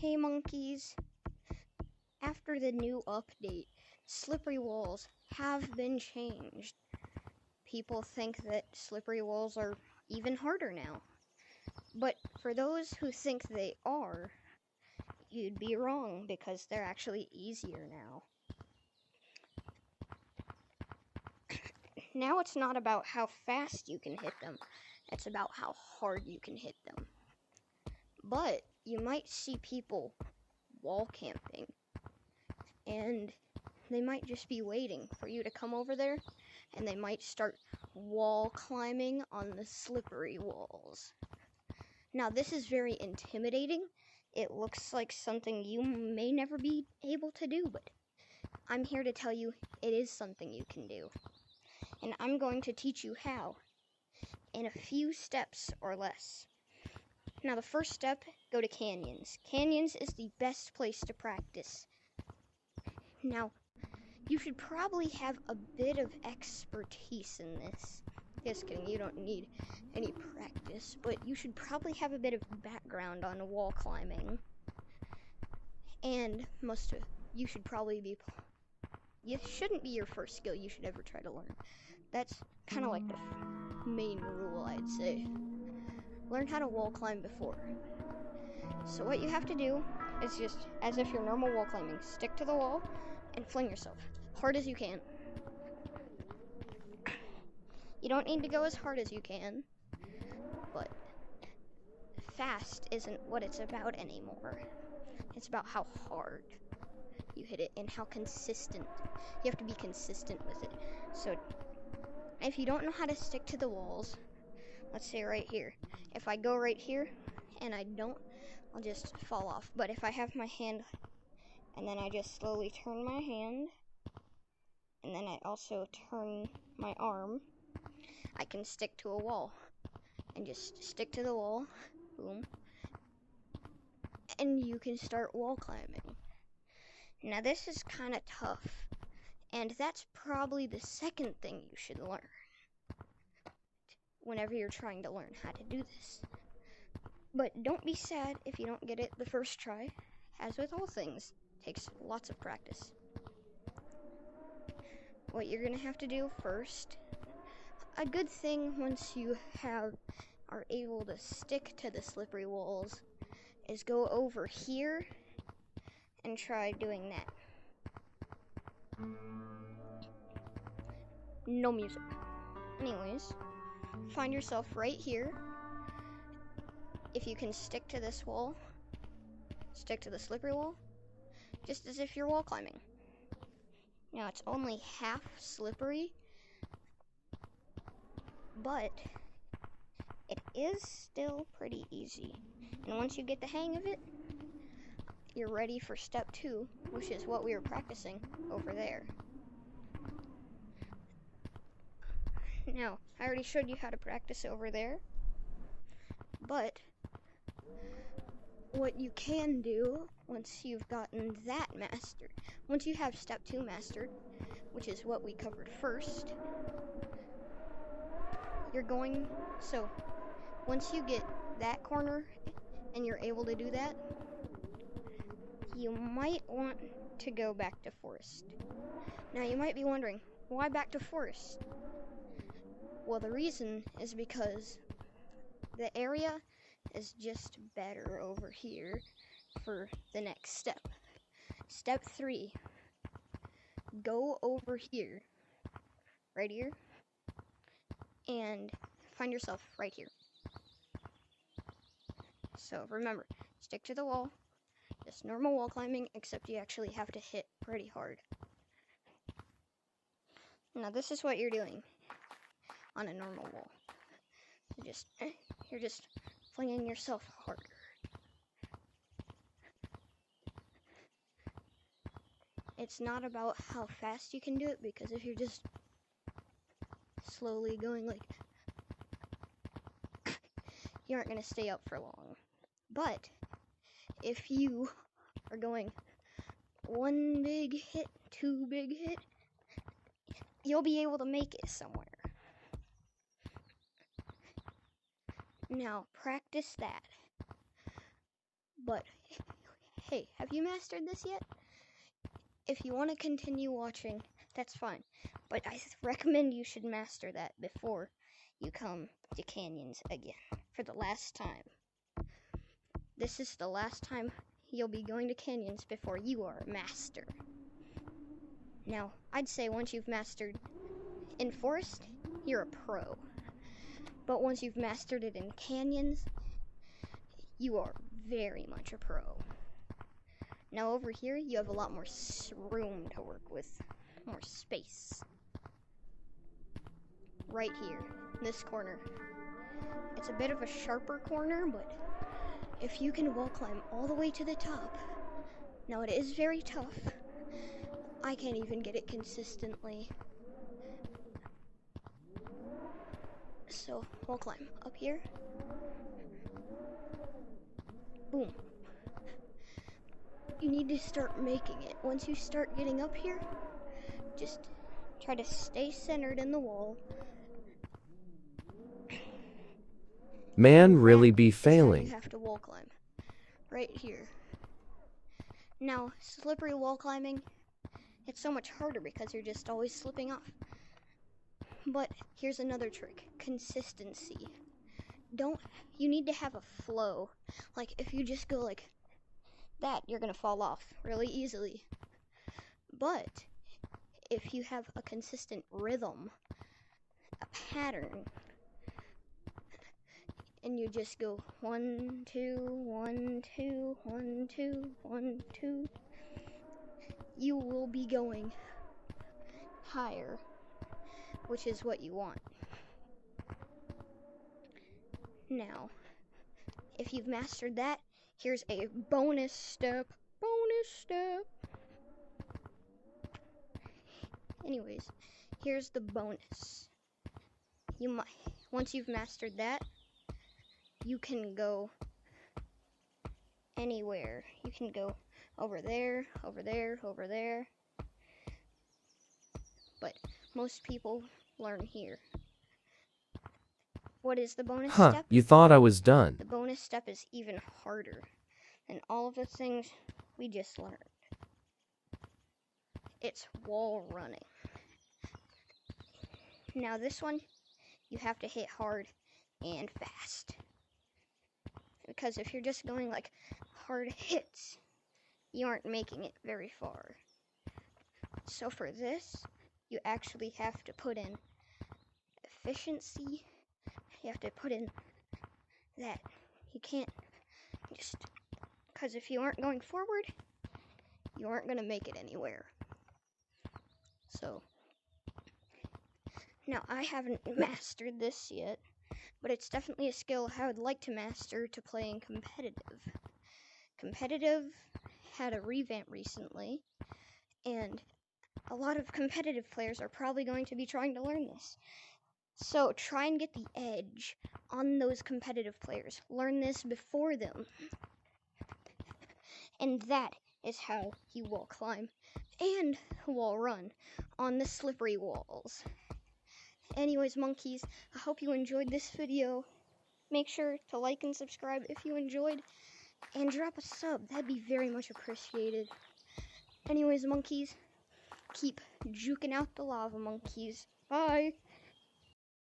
Hey monkeys, after the new update, slippery walls have been changed. People think that slippery walls are even harder now. But for those who think they are, you'd be wrong because they're actually easier now. Now it's not about how fast you can hit them, it's about how hard you can hit them. But you might see people wall camping, and they might just be waiting for you to come over there, and they might start wall climbing on the slippery walls. Now, this is very intimidating. It looks like something you may never be able to do, but I'm here to tell you it is something you can do. And I'm going to teach you how in a few steps or less. Now, the first step, go to canyons. Canyons is the best place to practice. Now, you should probably have a bit of expertise in this. Just kidding, you don't need any practice, but you should probably have a bit of background on wall climbing. And you should probably be, it shouldn't be your first skill you should ever try to learn. That's kind of like the main rule, I'd say. Learn how to wall climb before. So what you have to do is just, as if you're normal wall climbing, stick to the wall and fling yourself hard as you can. You don't need to go as hard as you can, but fast isn't what it's about anymore. It's about how hard you hit it and how consistent. You have to be consistent with it. So if you don't know how to stick to the walls, let's say right here. If I go right here and I don't, I'll just fall off. But if I have my hand and then I just slowly turn my hand and then I also turn my arm, I can stick to a wall and just stick to the wall, boom, and you can start wall climbing. Now this is kind of tough, and that's probably the second thing you should learn whenever you're trying to learn how to do this. But don't be sad if you don't get it the first try. As with all things, it takes lots of practice. What you're gonna have to do first, a good thing once you are able to stick to the slippery walls, is go over here and try doing that. No music. Anyways, find yourself right here. If you can stick to this wall, stick to the slippery wall, just as if you're wall climbing. Now it's only half slippery, but it is still pretty easy. And once you get the hang of it, you're ready for step 2, which is what we were practicing over there. Now, I already showed you how to practice over there, but what you can do once you've gotten that mastered, once you have step 2 mastered, which is what we covered first, so once you get that corner and you're able to do that, you might want to go back to forest. Now you might be wondering, why back to forest? Well, the reason is because the area is just better over here for the next step. Step 3, go over here, right here, and find yourself right here. So remember, stick to the wall, just normal wall climbing, except you actually have to hit pretty hard. Now this is what you're doing on a normal wall. You're just flinging yourself harder. It's not about how fast you can do it, because if you're just slowly going like, you aren't going to stay up for long. But if you are going 1 big hit, 2 big hit, you'll be able to make it somewhere. Now, practice that. But hey, have you mastered this yet? If you want to continue watching, that's fine. But I recommend you should master that before you come to canyons again for the last time. This is the last time you'll be going to canyons before you are a master. Now, I'd say once you've mastered in forest, you're a pro. But once you've mastered it in canyons, you are very much a pro. Now over here, you have a lot more room to work with, more space. Right here, this corner. It's a bit of a sharper corner, but if you can wall climb all the way to the top, now it is very tough. I can't even get it consistently. So, wall climb up here. Boom. You need to start making it. Once you start getting up here, just try to stay centered in the wall. Man really be You failing. have to wall climb. Right here. Now, slippery wall climbing, it's so much harder because you're just always slipping off. But here's another trick. Consistency. You need to have a flow. Like, if you just go like that, you're gonna fall off really easily. But if you have a consistent rhythm, a pattern, and you just go 1, 2, 1, 2, 1, 2, 1, 2, you will be going higher, which is what you want. Now, if you've mastered that, here's a bonus step. Anyways, here's the bonus. Once you've mastered that, you can go anywhere. You can go over there, over there, over there. But most people learn here. What is the bonus step? You thought I was done. The bonus step is even harder than all of the things we just learned. It's wall running. Now this one, you have to hit hard and fast. Because if you're just going like hard hits, you aren't making it very far. So for this, you actually have to put in efficiency. You have to put in that. You can't just, because if you aren't going forward, you aren't going to make it anywhere. So, now I haven't mastered this yet, but it's definitely a skill I would like to master to playing competitive. Competitive had a revamp recently, and a lot of competitive players are probably going to be trying to learn this. So try and get the edge on those competitive players. Learn this before them. And that is how you wall climb and wall run on the slippery walls. Anyways, monkeys, I hope you enjoyed this video. Make sure to like and subscribe if you enjoyed, and drop a sub. That'd be very much appreciated. Anyways, monkeys, keep juking out the lava, monkeys. Bye!